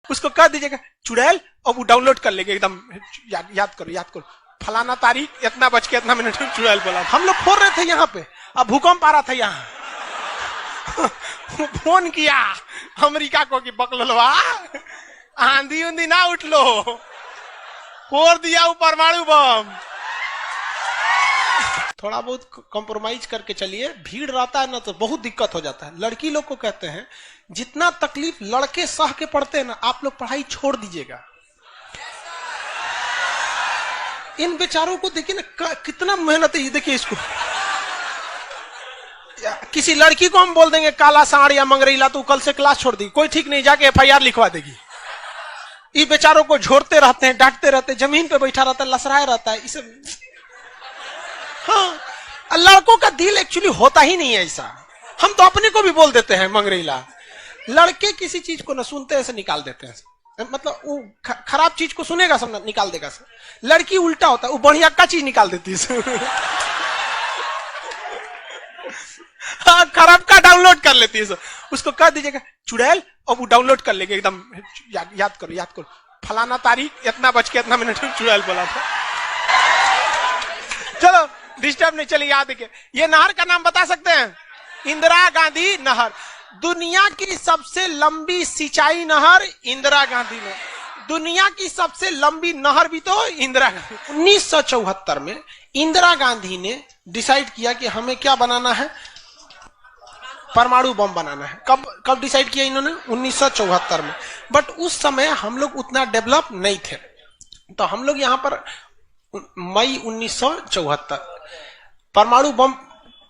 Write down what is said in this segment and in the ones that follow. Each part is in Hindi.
उसको कह दीजिएगा चुड़ैल, और वो डाउनलोड कर लेंगे एकदम। याद करो फलाना तारीख इतना बज के इतना मिनट में चुड़ैल बोला। हम लोग फोड़ रहे थे यहाँ पे, अब भूकंप आ रहा था यहाँ। फोन किया अमेरिका को कि बकलवा आंधी उंधी ना उठ लो, फोड़ दिया वो परमाणु बम। थोड़ा बहुत कॉम्प्रोमाइज करके चलिए, भीड़ रहता है ना तो बहुत दिक्कत हो जाता है। लड़की लोग को कहते हैं जितना तकलीफ लड़के सह के पढ़ते हैं ना, आप लोग पढ़ाई छोड़ दीजिएगा। इन बेचारों को देखिए ना कितना मेहनत है। देखिए इसको, किसी लड़की को हम बोल देंगे काला साड़ या मंगरेला तो कल से क्लास छोड़ दी, कोई ठीक नहीं, जाके FIR लिखवा देगी। ये बेचारों को झोरते रहते हैं, डांटते रहते हैं, जमीन पे बैठा रहता है, लसराया रहता है। इसे हाँ, लड़कों का दिल एक्चुअली होता ही नहीं है ऐसा। हम तो अपने को भी बोल देते हैं मंगरेला। लड़के किसी चीज को न सुनते ऐसे निकाल देते हैं, मतलब वो खराब चीज को सुनेगा सब निकाल देगा। लड़की उल्टा होता है, वो बढ़िया का चीज निकाल देती है। हाँ, खराब का डाउनलोड कर लेती है। उसको कह दीजिएगा चुड़ैल, और वो डाउनलोड कर लेंगे एकदम। याद करो फलाना तारीख इतना बज के इतना मिनट में चुड़ैल बोला था। चलो डिस्टर्ब नहीं, चलिए याद देखिए। ये नहर का नाम बता सकते हैं? इंदिरा गांधी नहर। दुनिया की सबसे लंबी सिंचाई नहर इंदिरा गांधी ने। दुनिया की सबसे लंबी नहर भी तो इंदिरा गांधी। 1974 में इंदिरा गांधी ने डिसाइड किया कि हमें क्या बनाना है, परमाणु बम बनाना है। कब डिसाइड किया इन्होंने? 1974 में। बट उस समय हम लोग उतना डेवलप नहीं थे, तो हम लोग यहां पर मई 1974 परमाणु बम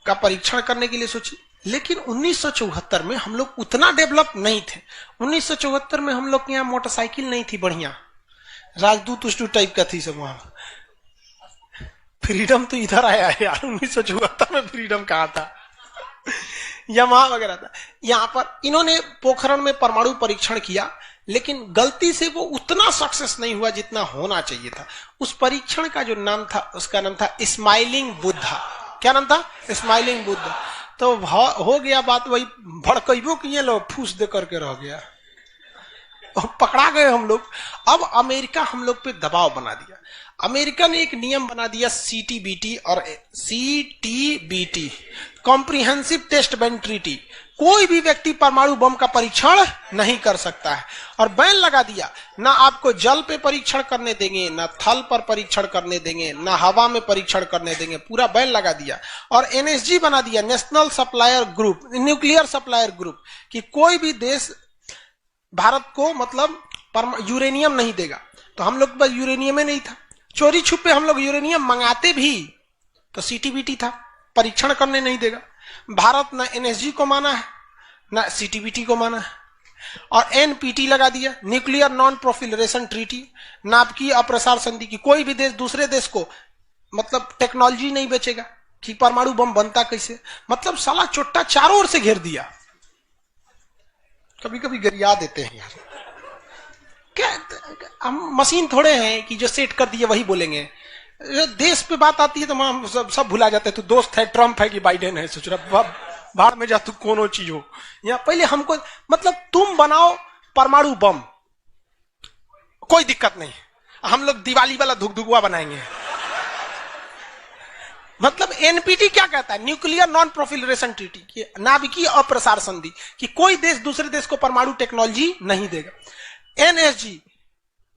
का परीक्षण करने के लिए सोचे। लेकिन 1974 में हम लोग उतना डेवलप नहीं थे। 1974 में हम लोग के यहाँ मोटरसाइकिल नहीं थी बढ़िया, राजदूत उष्टू टाइप का थी सब। वहां फ्रीडम तो इधर आया है यार, 1974 में फ्रीडम कहाँ था? यमाहा वगैरह था। यहाँ पर इन्होंने पोखरण में परमाणु परीक्षण किया, लेकिन गलती से वो उतना सक्सेस नहीं हुआ जितना होना चाहिए था। उस परीक्षण का जो नाम था, उसका नाम था स्माइलिंग बुद्धा। क्या नाम था? स्माइलिंग बुद्धा। तो हो गया बात वही, भड़कइबो किए लोग, फूस दे करके रह गया, पकड़ा गए हम लोग। अब अमेरिका हम लोग पे दबाव बना दिया। अमेरिका ने एक नियम बना दिया CTBT और CTBT, comprehensive test ban treaty. कोई भी व्यक्ति परमाणु बम का परीक्षण नहीं कर सकता है, और बैन लगा दिया। ना आपको जल पे परीक्षण करने देंगे, ना थल पर परीक्षण करने देंगे, ना हवा में परीक्षण करने देंगे, पूरा बैन लगा दिया। और NSG बना दिया, national supplier group, nuclear supplier group, कि कोई भी देश भारत को मतलब यूरेनियम नहीं देगा। तो हम लोग पास यूरेनियम ही नहीं था, चोरी छुपे हम लोग यूरेनियम मंगाते भी तो CTBT था, परीक्षण करने नहीं देगा। भारत ना NSG को माना है ना CTBT को माना है, और NPT लगा दिया, न्यूक्लियर नॉन प्रोफिलरेशन ट्रीटी, नाभिकीय अप्रसार संधि, की कोई भी देश दूसरे देश को मतलब टेक्नोलॉजी नहीं बेचेगा कि परमाणु बम बनता कैसे। मतलब साला चोट्टा चारों ओर से घेर दिया। कभी कभी गरिया देते हैं यार, क्या हम मशीन थोड़े हैं कि जो सेट कर दिए वही बोलेंगे। देश पे बात आती है तो हम सब भुला जाते हैं। तू दोस्त है, ट्रम्प है कि बाइडेन है, सोच रहा बाहर में जा तू कोनो चीज हो। या पहले हमको मतलब तुम बनाओ परमाणु बम, कोई दिक्कत नहीं, हम लोग दिवाली वाला धुकधुकुआ बनाएंगे। मतलब NPT क्या कहता है? न्यूक्लियर नॉन प्रोफिलरेशन ट्रीटी, नाभिकीय अप्रसार संधि, कि कोई देश दूसरे देश को परमाणु टेक्नोलॉजी नहीं देगा। NSG,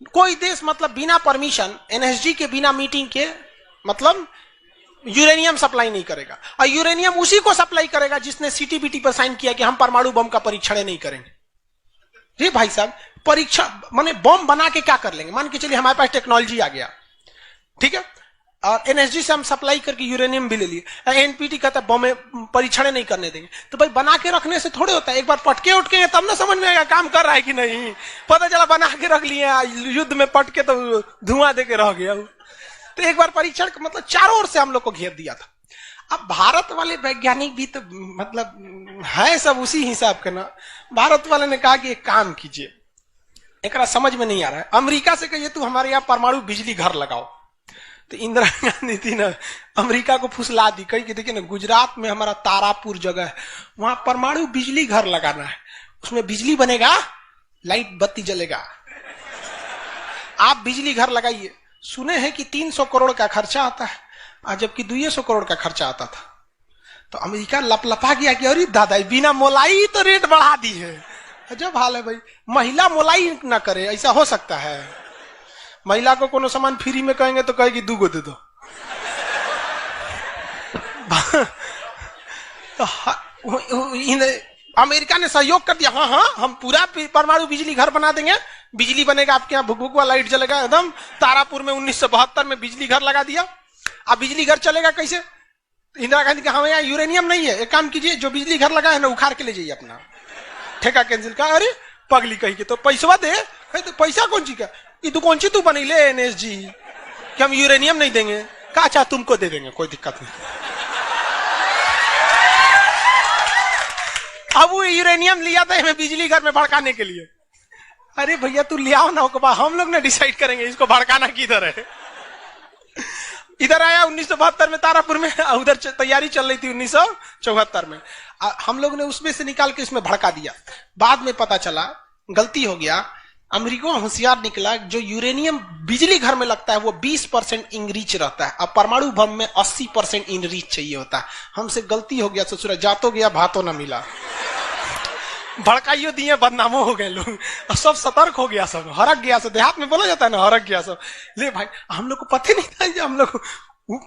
कोई देश मतलब बिना परमिशन, NSG के बिना मीटिंग के मतलब यूरेनियम सप्लाई नहीं करेगा। और यूरेनियम उसी को सप्लाई करेगा जिसने CTBT पर साइन किया कि हम परमाणु बम का परीक्षण नहीं करेंगे। जी भाई साहब, परीक्षा माने बम बना के क्या कर लेंगे? मान के चलिए हमारे पास टेक्नोलॉजी आ गया, ठीक है, और NSG से हम सप्लाई करके यूरेनियम भी ले लिए। NPT कहता है बम परीक्षण नहीं करने देंगे। तो भाई बना के रखने से थोड़े होता है, एक बार पटके उठके तब ना समझ में आएगा काम कर रहा है कि नहीं। पता चला बना के रख लिए, युद्ध में पटके तो धुआं दे के रह गया। तो एक बार परीक्षण मतलब चारों ओर से हम लोग को घेर दिया था। अब भारत वाले वैज्ञानिक भी तो मतलब है सब उसी हिसाब के ना। भारत वाले ने कहा कि एक काम कीजिए, एक समझ में नहीं आ रहा है, अमेरिका से कहिए तू हमारे यहाँ परमाणु बिजली घर लगाओ। तो इंदिरा गांधी थी ना, अमेरिका को फुसला दी, कही कि देखिए ना गुजरात में हमारा तारापुर जगह है, वहां परमाणु बिजली घर लगाना है, उसमें बिजली बनेगा लाइट बत्ती जलेगा, आप बिजली घर लगाइए। सुने हैं कि 300 करोड़ का खर्चा आता है, जबकि 200 करोड़ का खर्चा आता था। तो अमेरिका लपलपा गया कि अरे दादा बिना मोलाई तो रेट बढ़ा दी है। अजब हाल है भाई, महिला मोलाई ना करे, ऐसा हो सकता है? महिला को कोनो सामान फ्री में कहेंगे तो कहेगी 2 गो दे दो। अमेरिका ने सहयोग कर दिया, हाँ हाँ हम पूरा परमाणु बिजली घर बना देंगे, बिजली बनेगा, आपके यहाँ भुक भुक वाला लाइट जलेगा एकदम। तारापुर में 1972 में बिजली घर लगा दिया। अब बिजली घर चलेगा कैसे? इंदिरा गांधी का हमें यहाँ यूरेनियम नहीं है, एक काम कीजिए, जो बिजली घर लगा है ना उखाड़ के ले जाइए, अपना ठेका कैंसिल का। अरे पगली कही के तो पैसा दे, तो पैसा कौन ची का, ये तो कौन सी तू बनी ले NSG कि हम यूरेनियम नहीं देंगे, का अच्छा तुमको दे देंगे, कोई दिक्कत नहीं। अब वो यूरेनियम लिया था हमें बिजली घर में भड़काने के लिए। अरे भैया तू ले आओ ना, हम लोग ने डिसाइड करेंगे इसको भड़काना किधर है। इधर आया 1972 में तारापुर में, उधर तैयारी चल रही थी 1974 में। हम लोग ने उसमें से निकाल के इसमें भड़का दिया। बाद में पता चला गलती हो गया, अमेरिका होशियार निकला, जो यूरेनियम बिजली घर में लगता है वो 20% इनरीच रहता है, अब परमाणु बम में 80% इनरीच चाहिए होता है। हमसे गलती हो गया, ससुरा जातो गया भातो ना मिला, भड़काइयो दिए, बदनामो हो गए लोग, सब सतर्क हो गया, सब हरक गया, सब देहात में बोला जाता है ना, हरक गया सब। ले भाई हम लोग को पता नहीं था, हम लोग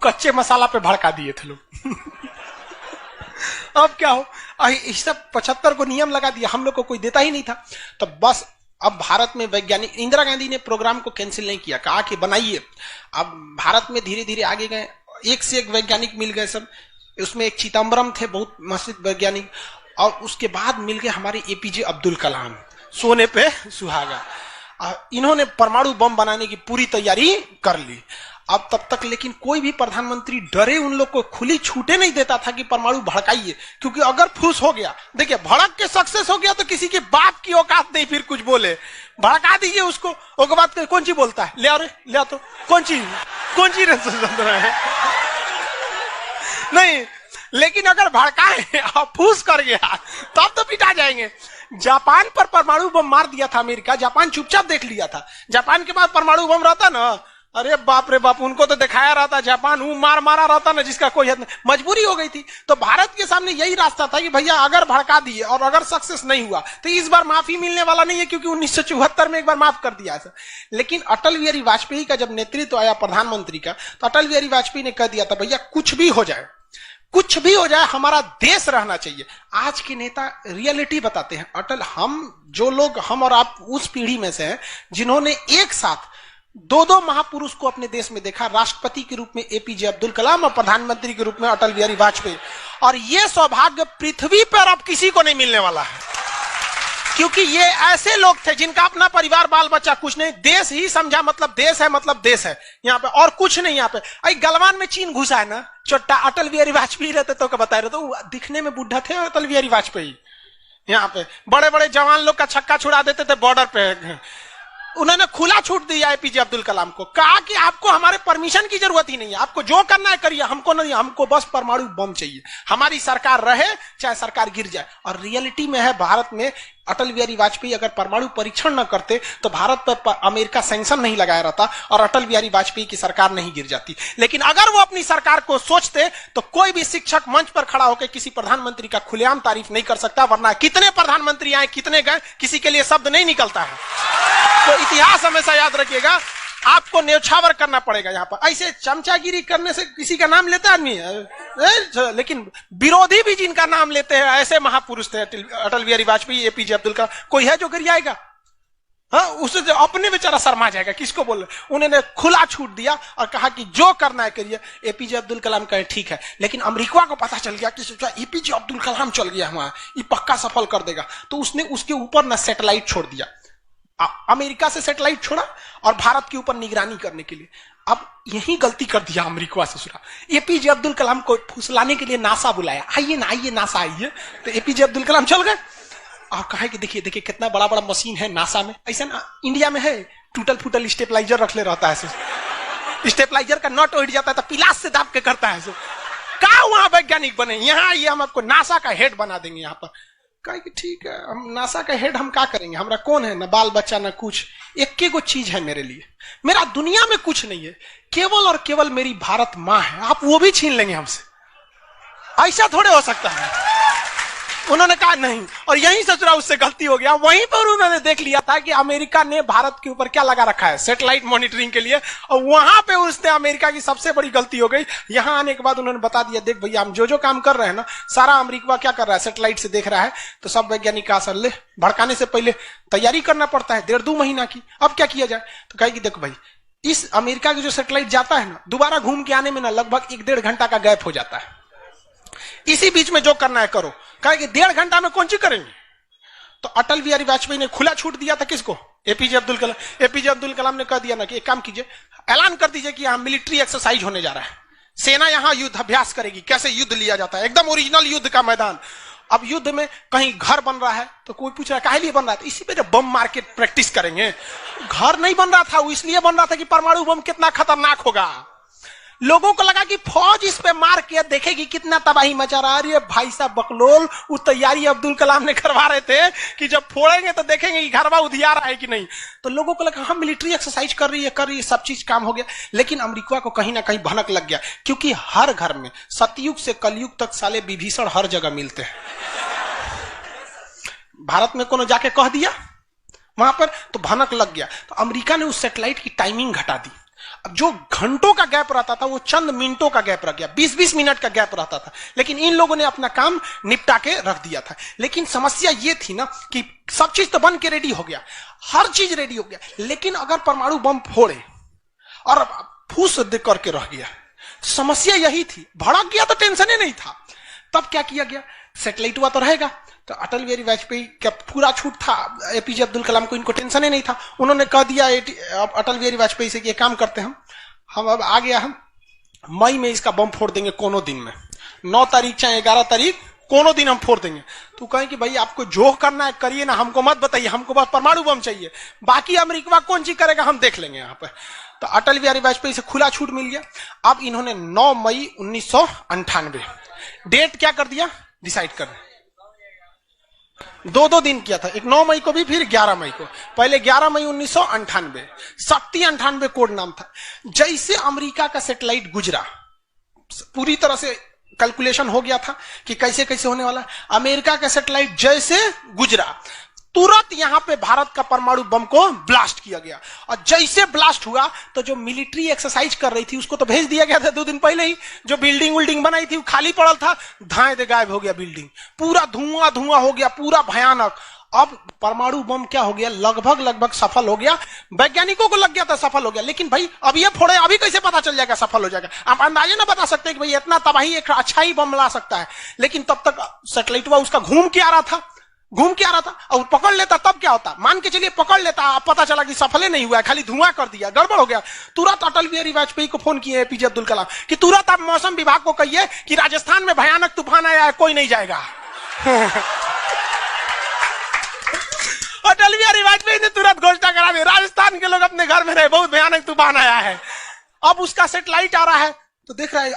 कच्चे मसाला पे भड़का दिए थे लोग। अब क्या हो, इस सब 75 को नियम लगा दिया, हम लोग को कोई देता ही नहीं था। तो बस अब भारत में वैज्ञानिक, इंदिरा गांधी ने प्रोग्राम को कैंसिल नहीं किया, कहा कि बनाइए। अब भारत में धीरे धीरे आगे गए, एक से एक वैज्ञानिक मिल गए सब। उसमें एक चिदम्बरम थे, बहुत मशहूर वैज्ञानिक, और उसके बाद मिल गए हमारे APJ अब्दुल कलाम, सोने पे सुहागा। इन्होंने परमाणु बम बनाने की पूरी तैयारी कर ली। अब तब तक लेकिन कोई भी प्रधानमंत्री डरे उन लोग को खुली छूटे नहीं देता था कि परमाणु भड़काइए, क्योंकि अगर फूस हो गया, देखिए भड़क के सक्सेस हो गया तो किसी के बाप की औकात नहीं फिर कुछ बोले। भड़का दीजिए उसको, उसके बाद कौन सी बोलता है, ले आओ रे, ले आओ तो कौन सी है नहीं। लेकिन अगर भड़काए और फूस कर गया तब तो पिटा जाएंगे। जापान पर परमाणु बम मार दिया था अमेरिका, जापान चुपचाप देख लिया था। जापान के पास परमाणु बम रहता ना, अरे बाप रे बाप, उनको तो दिखाया रहता, जापान मारा रहता ना जिसका कोई हद नहीं। मजबूरी हो गई थी, तो भारत के सामने यही रास्ता था कि भैया अगर भड़का दिए और अगर सक्सेस नहीं हुआ तो इस बार माफी मिलने वाला नहीं है, क्योंकि 1974 में एक बार माफ कर दिया था। लेकिन अटल बिहारी वाजपेयी का जब नेतृत्व आया प्रधानमंत्री का, तो अटल बिहारी वाजपेयी ने कह दिया था भैया कुछ भी हो जाए, कुछ भी हो जाए, हमारा देश रहना चाहिए। आज के नेता रियलिटी बताते हैं। अटल, हम और आप उस पीढ़ी में से हैं जिन्होंने एक साथ 2 महापुरुष को अपने देश में देखा, राष्ट्रपति के रूप में APJ अब्दुल कलाम और प्रधानमंत्री के रूप में अटल बिहारी वाजपेयी। और यह सौभाग्य पृथ्वी पर अब किसी को नहीं मिलने वाला है, क्योंकि ये ऐसे लोग थे जिनका अपना परिवार बाल बच्चा कुछ नहीं, देश ही समझा, मतलब देश है, मतलब देश है यहाँ पे, और कुछ नहीं यहाँ पे। गलवान में चीन घुसा है ना, छोटा अटल बिहारी वाजपेयी रहते तो बता रहे, तो दिखने में बुढ़ा थे अटल बिहारी वाजपेयी। यहाँ पे बड़े बड़े जवान लोग का छक्का छुड़ा देते थे बॉर्डर पे। उन्होंने खुला छूट दिया APJ अब्दुल कलाम को, कहा कि आपको हमारे परमिशन की जरूरत ही नहीं है, आपको जो करना है करिए, हमको नहीं, हमको बस परमाणु बम चाहिए, हमारी सरकार रहे चाहे सरकार गिर जाए। और रियलिटी में है, भारत में अटल बिहारी वाजपेयी अगर परमाणु परीक्षण न करते तो भारत पर अमेरिका सैंक्शन नहीं लगाया रहता और अटल बिहारी वाजपेयी की सरकार नहीं गिर जाती। लेकिन अगर वो अपनी सरकार को सोचते तो कोई भी शिक्षक मंच पर खड़ा होकर किसी प्रधानमंत्री का खुलेआम तारीफ नहीं कर सकता, वरना कितने प्रधानमंत्री आए, कितने गए, किसी के लिए शब्द नहीं निकलता है। तो इतिहास हमेशा याद रखिएगा, आपको न्यौछावर करना पड़ेगा। यहाँ पर ऐसे चमचागिरी करने से किसी का नाम लेता आदमी, लेकिन विरोधी भी जिनका नाम लेते हैं ऐसे महापुरुष थे अटल बिहारी वाजपेयी, APJ अब्दुल कलाम। कोई है जो गरियाएगा? हाँ, उसे जो अपने बेचारा शर्मा जाएगा, किसको बोल रहे। उन्होंने खुला छूट दिया और कहा कि जो करना है करिए। APJ अब्दुल कलाम कहे ठीक है, लेकिन अमेरिका को पता चल गया कि APJ अब्दुल कलाम चल गया वहां, ये पक्का सफल कर देगा, तो उसने उसके ऊपर ना सैटेलाइट छोड़ दिया। अमेरिका से सैटेलाइट छोड़ा और भारत के ऊपर निगरानी करने के लिए। अब यही गलती कर दिया अमेरिका से सुना। APJ अब्दुल कलाम को फुसलाने के लिए नासा बुलाया, आइए ना, आइए नासा आइए। तो APJ अब्दुल कलाम चल गए और कहा कि देखिए देखिए कितना बड़ा बड़ा मशीन है नासा में, ऐसा ना इंडिया में है, टूटल फूटल स्टेपलाइजर रख ले रहता है, स्टेपलाइजर का नट उठ जाता है तो पिलास से दाब के करता है। कहा वहां वैज्ञानिक बने, यहाँ आइए, हम आपको नासा का हेड बना देंगे यहाँ पर। कहा कि ठीक है, हम नासा का हेड, हम क्या करेंगे, हमारा कौन है, ना बाल बच्चा ना कुछ, एक को चीज है मेरे लिए, मेरा दुनिया में कुछ नहीं है, केवल और केवल मेरी भारत मां है, आप वो भी छीन लेंगे हमसे, ऐसा थोड़े हो सकता है। उन्होंने कहा नहीं, और यही सोच रहा उससे गलती हो गया। वहीं पर उन्होंने देख लिया था कि अमेरिका ने भारत के ऊपर क्या लगा रखा है, सैटेलाइट मॉनिटरिंग के लिए, और वहां पे उसने अमेरिका की सबसे बड़ी गलती हो गई। यहां आने के बाद उन्होंने बता दिया, देख भैया हम जो काम कर रहे हैं ना, सारा अमेरिका क्या कर रहा है, सैटेलाइट से देख रहा है। तो सब वैज्ञानिक का असर ले, भड़काने से पहले तैयारी करना पड़ता है 1.5-2 महीना की। अब क्या किया जाए, तो कहे कि देखो भाई, इस अमेरिका की जो सैटेलाइट जाता है ना, दोबारा घूम के आने में ना लगभग 1-1.5 घंटा का गैप हो जाता है। इसी बीच में जो करना है करो। कहा कि 1.5 घंटा में कौन सी करेंगे। तो अटल बिहारी वाजपेयी ने खुला छूट दिया था किसको, एपीजे अब्दुल कलाम। एपीजे अब्दुल कलाम ने कह दिया ना कि एक काम कीजिए, ऐलान कर दीजिए कि यहां मिलिट्री एक्सरसाइज होने जा रहा है, सेना यहां युद्ध अभ्यास करेगी, कैसे युद्ध लिया जाता है, एकदम ओरिजिनल युद्ध का मैदान। अब युद्ध में कहीं घर बन रहा है तो कोई पूछ रहा है काहे लिए बन रहा है, तो इसी पे जो बम मार के प्रैक्टिस करेंगे। घर नहीं बन रहा था, वो इसलिए बन रहा था कि परमाणु बम कितना खतरनाक होगा। लोगों को लगा कि फौज इस पे मार के देखेगी कितना तबाही मचा रहा है। अरे भाई साहब बकलोल, वो तैयारी अब्दुल कलाम ने करवा रहे थे कि जब फोड़ेंगे तो देखेंगे कि घरवा उधिया रहा है कि नहीं। तो लोगों को लगा हम मिलिट्री एक्सरसाइज कर रही है, सब चीज काम हो गया। लेकिन अमेरिका को कहीं ना कहीं भनक लग गया, क्योंकि हर घर में सतयुग से कलयुग तक साले विभीषण हर जगह मिलते हैं। भारत में कोनो जाके कह दिया वहां पर, तो भनक लग गया। तो अमेरिका ने उस सैटेलाइट की टाइमिंग घटा दी। अब जो घंटों का गैप रहता था वो चंद मिनटों का गैप रह गया, 20-20 मिनट का गैप रहता था। लेकिन इन लोगों ने अपना काम निपटा के रख दिया था। लेकिन समस्या ये थी ना कि सब चीज तो बन के रेडी हो गया, हर चीज रेडी हो गया, लेकिन अगर परमाणु बम फोड़े और फूस करके रह गया, समस्या यही थी। भड़क गया तो टेंशन ही नहीं था। तब क्या किया गया, सैटेलाइट हुआ तो रहेगा। तो अटल बिहारी वाजपेयी का पूरा छूट था, एपीजे अब्दुल कलाम को इनको टेंशन ही नहीं था। उन्होंने कह दिया अटल बिहारी वाजपेयी से कि काम करते हैं हम अब आ गया, हम मई में इसका बम फोड़ देंगे कोनो दिन में, 9 तारीख चाहे 11 तारीख कोनो दिन हम फोड़ देंगे। तो कहें कि भाई आपको जो करना है करिए ना, हमको मत बताइए, हमको बस परमाणु बम चाहिए, बाकी अमेरिका कौन सी करेगा हम देख लेंगे यहाँ पे। तो अटल बिहारी वाजपेयी से खुला छूट मिल गया। अब इन्होंने 9 मई 1998 डेट क्या कर दिया, डिसाइड कर 2 दिन किया था, एक 9 मई को भी, फिर 11 मई को। पहले 11 मई 1998 शक्ति 98 कोड नाम था। जैसे अमेरिका का सैटेलाइट गुजरा, पूरी तरह से कैलकुलेशन हो गया था कि कैसे कैसे होने वाला। अमेरिका का सैटेलाइट जैसे गुजरा, तुरंत यहां पे भारत का परमाणु बम को ब्लास्ट किया गया। और जैसे ब्लास्ट हुआ तो जो मिलिट्री एक्सरसाइज कर रही थी उसको तो भेज दिया गया था 2 दिन पहले ही। जो बिल्डिंग बनाई थी वो खाली पड़ल था, धाए दे गायब हो गया बिल्डिंग, पूरा धुआं धुआं हो गया, पूरा भयानक। अब परमाणु बम क्या हो गया, लगभग सफल हो गया। वैज्ञानिकों को लग गया था सफल हो गया, लेकिन भाई अब ये फोड़े, अभी कैसे पता चल जाएगा सफल हो जाएगा। आप अंदाजे ना बता सकते कि भाई इतना तबाही एक अच्छा ही बम ला सकता है। लेकिन तब तक सैटेलाइट उसका घूम के आ रहा था, और पकड़ लेता तब क्या होता, मान के चलिए पकड़ लेता, अब पता चला कि सफल नहीं हुआ, खाली धुआं कर दिया, गड़बड़ हो गया। तुरंत अटल बिहारी वाजपेयी को फोन किए एपीजे अब्दुल कलाम कि तुरंत आप मौसम विभाग को कहिए कि राजस्थान में भयानक तूफान आया है, कोई नहीं जाएगा। अटल बिहारी वाजपेयी ने तुरंत घोषणा करा दी, राजस्थान के लोग अपने घर में रहे, बहुत भयानक तूफान आया है। अब उसका सैटेलाइट आ रहा है तो देख रहा है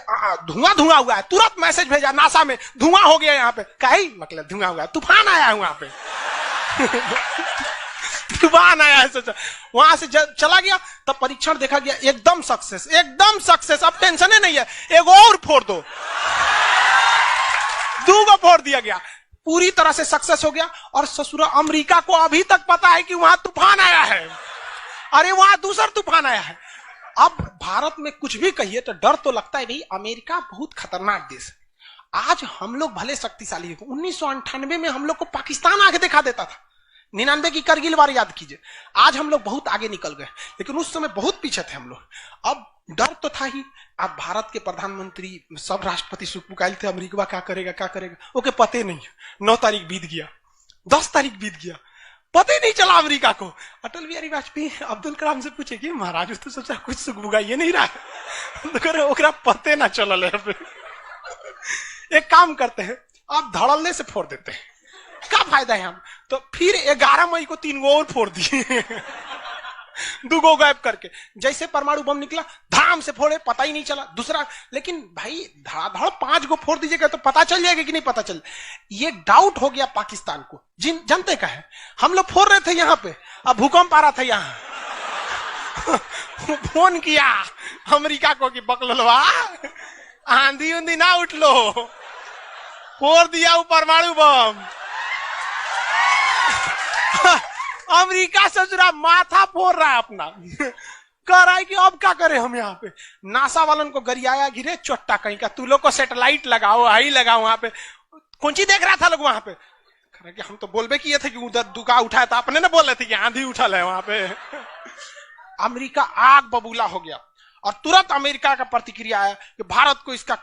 धुआं हुआ है, तुरंत मैसेज भेजा नासा में, धुआं हो गया यहाँ पे। कहीं मतलब धुआं हुआ है, तूफान आया है वहां पे। तूफान आया है, सोचा। वहां से चला गया, तब परीक्षण देखा गया, एकदम सक्सेस। अब टेंशन ही नहीं है, एक और फोड़ दो, 2 को फोड़ दिया गया, पूरी तरह से सक्सेस हो गया। और ससुरा अमेरिका को अभी तक पता है कि वहां तूफान आया है, अरे वहां दूसरा तूफान आया है। अब भारत में कुछ भी कहिए तो डर तो लगता है, भाई अमेरिका बहुत खतरनाक देश है। आज हम लोग भले शक्तिशाली है, 1998 में हम लोग को पाकिस्तान आगे दिखा देता था, 99 की करगिल वार याद कीजिए। आज हम लोग बहुत आगे निकल गए, लेकिन उस समय बहुत पीछे थे हम लोग। अब डर तो था ही। अब भारत के प्रधानमंत्री सब राष्ट्रपति सुखपुकाइल थे, अमेरिका क्या करेगा, ओके पते नहीं। 9 तारीख बीत गया, 10 तारीख बीत गया, पता ही नहीं चला अमेरिका को। अटल बिहारी वाजपेयी अब्दुल कलाम से पूछे कि महाराज तो सोचा कुछ सुख बुगाइए नहीं रहा, तो पते ना चल। एक काम करते हैं, आप धड़ल्ले से फोड़ देते हैं, क्या फायदा है हम। तो फिर 11 मई को 3 और फोड़ दिए। दुगो गायब करके। जैसे परमाणु बम निकला धाम से फोड़े, पता ही नहीं चला। दूसरा, लेकिन भाई धड़ाधड़ 5 गो फोड़ दीजिएगा तो पता चल जाएगा कि नहीं पता चल। ये डाउट हो गया पाकिस्तान को। जनते का है, हम लोग फोड़ रहे थे यहां पे, अब भूकंप आ रहा था यहां। फोन किया अमेरिका को कि बकलवा आंधी उंधी ना उठ लो, फोड़ दिया वो परमाणु बम। अमेरिका से जरा माथा फोड़ रहा है अपना, कह रहा है कि अब क्या करें हम यहाँ पे। नासा वालन को गरियाया गिरे चोट्टा कहीं का, तू लोग को सैटेलाइट लगाओ, आई लगाओ वहां पे। कौन सी देख रहा था लोग वहां पे, कि हम तो बोलबे किए थे कि उधर दुका उठाया था, अपने ना बोल रहे थे कि आंधी उठल है वहां पे। अमेरिका आग बबूला हो गया और तुरंत अमेरिका का प्रतिक्रिया आया कि भारत को इसका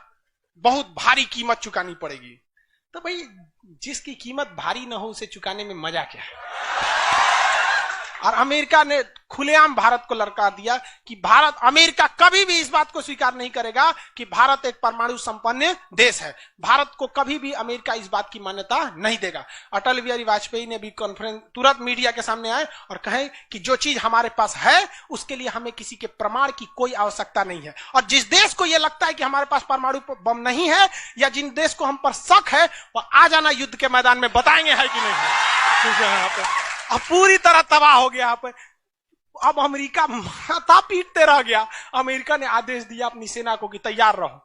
बहुत भारी कीमत चुकानी पड़ेगी। तो भाई जिसकी कीमत भारी ना हो उसे चुकाने में मजा क्या है। और अमेरिका ने खुलेआम भारत को ललकार दिया कि अमेरिका कभी भी इस बात को स्वीकार नहीं करेगा कि भारत एक परमाणु संपन्न देश है। भारत को कभी भी अमेरिका इस बात की मान्यता नहीं देगा। अटल बिहारी वाजपेयी ने भी कॉन्फ्रेंस तुरंत मीडिया के सामने आए और कहे कि जो चीज हमारे पास है उसके लिए हमें किसी के प्रमाण की कोई आवश्यकता नहीं है। और जिस देश को यह लगता है कि हमारे पास परमाणु बम नहीं है या जिन देश को हम पर शक है वह आ जाना युद्ध के मैदान में, बताएंगे है कि नहीं। अब पूरी तरह तबाह हो गया यहाँ पे। अब अमेरिका माथा पीटते रह गया। अमेरिका ने आदेश दिया अपनी सेना को कि तैयार रहो।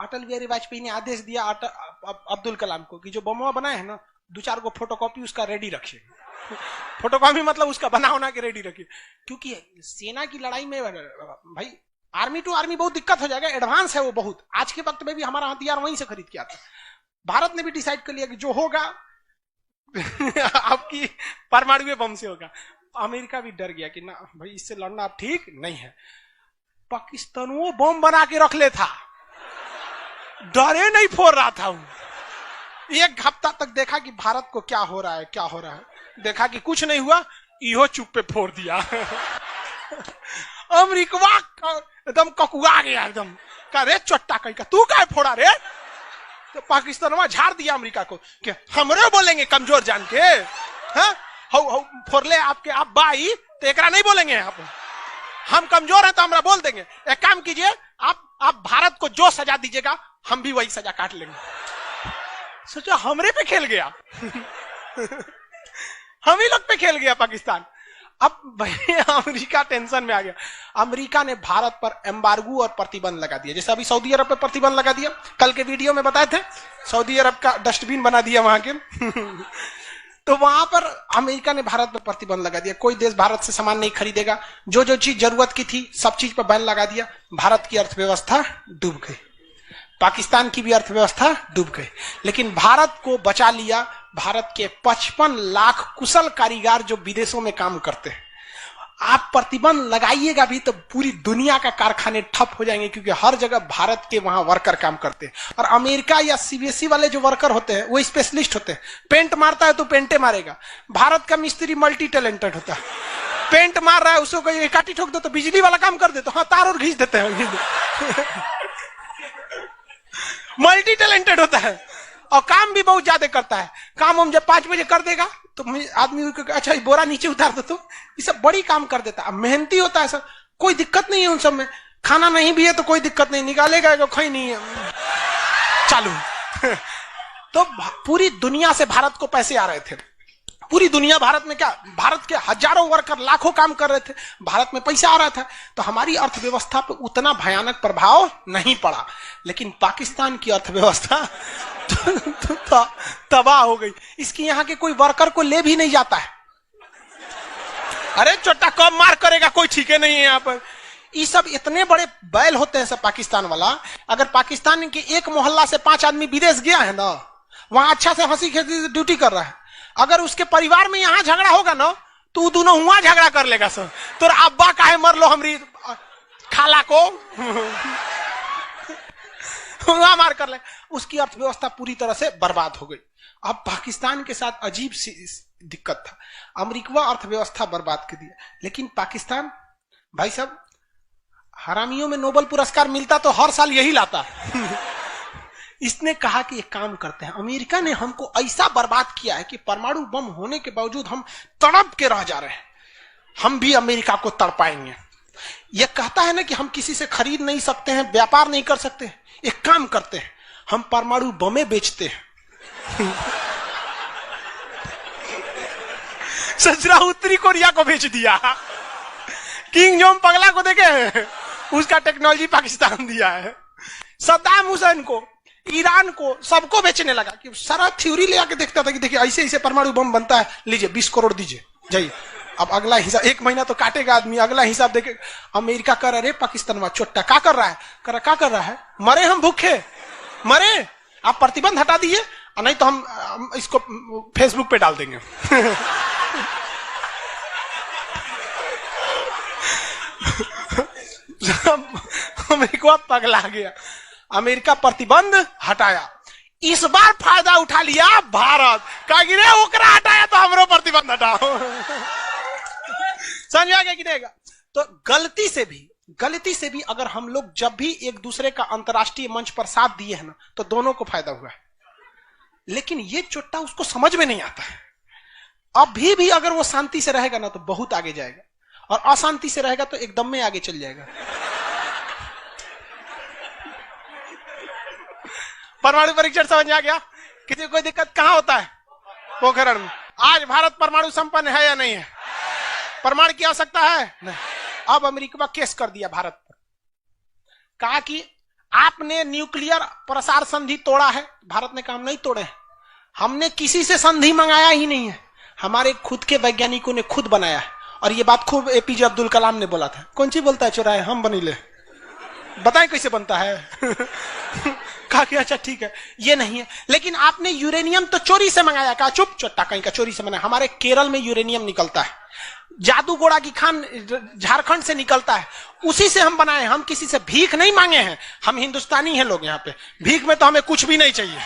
अटल बिहारी वाजपेयी ने आदेश दिया अब्दुल कलाम को कि जो बम बनाए हैं ना, 2-4 गो फोटोकॉपी उसका रेडी रखिए। फोटोकॉपी मतलब उसका बना होना के रेडी रखिए, क्योंकि सेना की लड़ाई में भाई आर्मी टू आर्मी बहुत दिक्कत हो जाएगा। एडवांस है वो बहुत। आज के वक्त में भी हमारा हथियार वहीं से खरीद के आता है। भारत ने भी डिसाइड कर लिया कि जो होगा आपकी परमाणु बम से होगा। अमेरिका भी डर गया कि ना भाई इससे लड़ना अब ठीक नहीं है। पाकिस्तान वो बम बना के रख ले था, डरे नहीं फोड़ रहा था। 1 हफ्ता तक देखा कि भारत को क्या हो रहा है, क्या हो रहा है। देखा कि कुछ नहीं हुआ, इहो चुप पे फोड़ दिया। अमेरिका एकदम ककुआ गया, एकदम कह रे चट्टा कहीं का तू क्या फोड़ा रे। तो पाकिस्तान वहां झाड़ दिया अमेरिका को कि हमरे बोलेंगे कमजोर जान के, फोड़ले आपके आप बाई तो एकरा नहीं बोलेंगे आप, हम कमजोर हैं तो हमरा बोल देंगे। एक काम कीजिए, आप भारत को जो सजा दीजिएगा हम भी वही सजा काट लेंगे। सोचो हमरे पे खेल गया। हम ही लोग पे खेल गया पाकिस्तान। अब भाई अमेरिका टेंशन में आ गया। अमेरिका ने भारत पर एम्बार्गो और प्रतिबंध लगा दिया। जैसे अभी सऊदी अरब पे प्रतिबंध लगा दिया, कल के वीडियो में बताए थे, सऊदी अरब का डस्टबिन बना दिया वहां के। तो वहां पर अमेरिका ने भारत पर प्रतिबंध लगा दिया। कोई देश भारत से सामान नहीं खरीदेगा। जो जो चीज जरूरत की थी सब चीज पर बैन लगा दिया। भारत की अर्थव्यवस्था डूब गई, पाकिस्तान की भी अर्थव्यवस्था डूब गई, लेकिन भारत को बचा लिया भारत के 55 लाख कुशल कारीगर जो विदेशों में काम करते हैं। आप प्रतिबंध लगाइएगा भी तो पूरी दुनिया का कारखाने ठप हो जाएंगे, क्योंकि हर जगह भारत के वहां वर्कर काम करते हैं। और अमेरिका या सीबीएसई वाले जो वर्कर होते हैं वो स्पेशलिस्ट होते हैं। पेंट मारता है तो पेंटे मारेगा। भारत का मिस्त्री मल्टी टैलेंटेड होता है। पेंट मार रहा है उसको कोई काटी ठोक दो तो बिजली वाला काम कर दे, तो हाँ तार और घींच देते हैं। मल्टी टैलेंटेड होता है और काम भी बहुत ज्यादा करता है। काम हम जब 5 बजे कर देगा तो आदमी अच्छा बोरा नीचे उतार दो, तो ये सब बड़ी काम कर देता है। मेहनती होता है सर, कोई दिक्कत नहीं है उन सब में। खाना नहीं भी है तो कोई दिक्कत नहीं, निकालेगा तो खई नहीं है चालू। तो पूरी दुनिया से भारत को पैसे आ रहे थे। पूरी दुनिया भारत में क्या, भारत के हजारों वर्कर लाखों काम कर रहे थे, भारत में पैसा आ रहा था। तो हमारी अर्थव्यवस्था पे उतना भयानक प्रभाव नहीं पड़ा, लेकिन पाकिस्तान की अर्थव्यवस्था तबाह हो गई। इसकी यहाँ के कोई वर्कर को ले भी नहीं जाता है। अरे छोटा कम मार करेगा कोई ठीक है नहीं है यहाँ पर। ये सब इतने बड़े बैल होते हैं सब पाकिस्तान वाला। अगर पाकिस्तान के एक मोहल्ला से 5 आदमी विदेश गया है ना, वहां अच्छा से हंसी खेती से ड्यूटी कर रहा है, अगर उसके परिवार में यहाँ झगड़ा होगा ना तो दोनों वहां झगड़ा कर लेगा सर। तो अब्बा काहे मर लो हमरी खाला को वहां मार कर ले। उसकी अर्थव्यवस्था पूरी तरह से बर्बाद हो गई। अब पाकिस्तान के साथ अजीब सी दिक्कत था। अमेरिका अर्थव्यवस्था बर्बाद कर दिया, लेकिन पाकिस्तान भाई साहब हरामियों में नोबेल पुरस्कार मिलता तो हर साल यही लाता। इसने कहा कि एक काम करते हैं, अमेरिका ने हमको ऐसा बर्बाद किया है कि परमाणु बम होने के बावजूद हम तड़प के रह जा रहे हैं। हम भी अमेरिका को तड़पाएंगे। यह कहता है ना कि हम किसी से खरीद नहीं सकते हैं, व्यापार नहीं कर सकते। एक काम करते हैं, हम परमाणु बमें बेचते हैं। सजरा उत्तरी कोरिया को बेच दिया। किंग जोंग पगला को देखे, उसका टेक्नोलॉजी पाकिस्तान दिया है। सद्दाम हुसैन को, ईरान को, सबको बेचने लगा कि सारा थ्योरी ले आके देखता था कि देखिए ऐसे ऐसे परमाणु बम बनता है, लीजिए 20 करोड़ दीजिए जाइए। अब अगला हिसाब, 1 महीना तो काटेगा आदमी, अगला हिसाब देखे। अमेरिका कर रहा है पाकिस्तान में चोट्टा क्या कर रहा है, क्या कर रहा है, मरे हम भूखे, मरे, आप प्रतिबंध हटा दीजिए, नहीं तो हम इसको फेसबुक पे डाल देंगे। अमेरिका पगला गया, अमेरिका प्रतिबंध हटाया। इस बार फायदा उठा लिया भारत, कहा गिरे ओकरा हटाया तो हमरो प्रतिबंध हटाओ। समझ आ गया कि नहीं? तो गलती से भी अगर हम लोग जब भी एक दूसरे का अंतर्राष्ट्रीय मंच पर साथ दिए हैं ना, तो दोनों को फायदा हुआ है। लेकिन ये चुट्टा उसको समझ में नहीं आता है। अभी भी अगर वो शांति से रहेगा ना तो बहुत आगे जाएगा, और अशांति से रहेगा तो एकदम में आगे चल जाएगा। परमाणु परीक्षण समझ में आ गया? किसी कोई दिक्कत कहां होता है? पोखरण में। आज भारत परमाणु संपन्न है या नहीं है? परमाणु की आवश्यकता है? नहीं। अब अमेरिका केस कर दिया भारत पर, कहा कि आपने न्यूक्लियर प्रसार संधि तोड़ा है। भारत ने कहा हम नहीं तोड़े, हमने किसी से संधि मंगाया ही नहीं है, हमारे खुद के वैज्ञानिकों ने खुद बनाया है। और ये बात खूब एपीजे अब्दुल कलाम ने बोला था। कौन सी बोलता है चौराहे, हम बनीले, बताएं कैसे बनता है। कहा कि अच्छा ठीक है, ये नहीं है, लेकिन आपने यूरेनियम तो चोरी से मंगाया। कहा चुप, चट्टा कहीं का चोरी से मंगाया। हमारे केरल में यूरेनियम निकलता है, जादूगोड़ा की खान झारखंड से निकलता है, उसी से हम बनाए। हम किसी से भीख नहीं मांगे हैं, हम हिंदुस्तानी हैं लोग, यहाँ पे भीख में तो हमें कुछ भी नहीं चाहिए।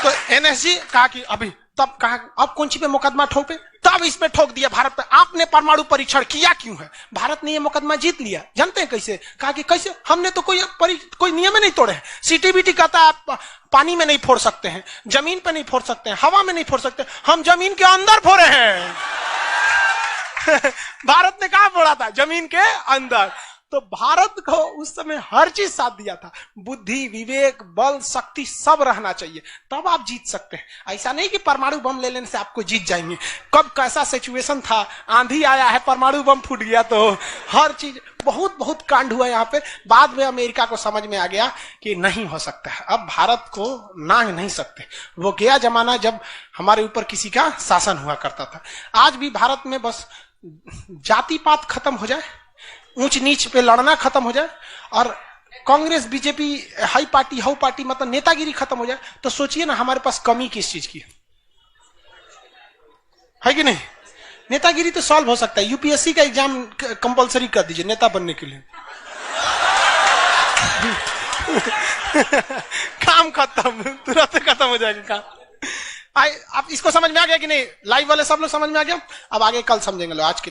तो एनएसजी कहा कि अभी, तब कहा अब कौन सी पे मुकदमा ठोके, तब इस पे ठोक दिया भारत पे। आपने परमाणु परीक्षण किया क्यों है? भारत ने ये मुकदमा जीत लिया। जानते हैं कैसे? कहा कि कैसे, हमने तो कोई नियम नहीं तोड़े हैं। सीटीबीटी कहता है आप पानी में नहीं फोड़ सकते हैं, जमीन पे नहीं फोड़ सकते हैं, हवा में नहीं फोड़ सकते, हम जमीन के अंदर फोड़े हैं। भारत ने कहा फोड़ा था? जमीन के अंदर। तो भारत को उस समय हर चीज साथ दिया था, बुद्धि, विवेक, बल, शक्ति सब रहना चाहिए, तब आप जीत सकते हैं। ऐसा नहीं कि परमाणु बम ले लेने से आपको जीत जाएंगे। कब कैसा सिचुएशन था, आंधी आया है, परमाणु बम फूट गया, तो हर चीज बहुत कांड हुआ यहाँ पे। बाद में अमेरिका को समझ में आ गया कि नहीं हो सकता है, अब भारत को नांग नहीं सकते। वो गया जमाना जब हमारे ऊपर किसी का शासन हुआ करता था। आज भी भारत में बस जाति पात खत्म हो जाए, ऊंच नीच पे लड़ना खत्म हो जाए, और Congress BJP high party how party मतलब नेतागिरी खत्म हो जाए, तो सोचिए ना हमारे पास कमी किस चीज की है कि नहीं? नेतागिरी तो सॉल्व हो सकता है। यूपीएससी का एग्जाम कंपलसरी कर दीजिए नेता बनने के लिए। काम खत्म, तुरंत खत्म हो जाएगा काम। आप इसको समझ में आ गया कि नहीं? लाइव वाले सब लोग समझ में आ गया? अब आगे कल समझेंगे लोग। आज के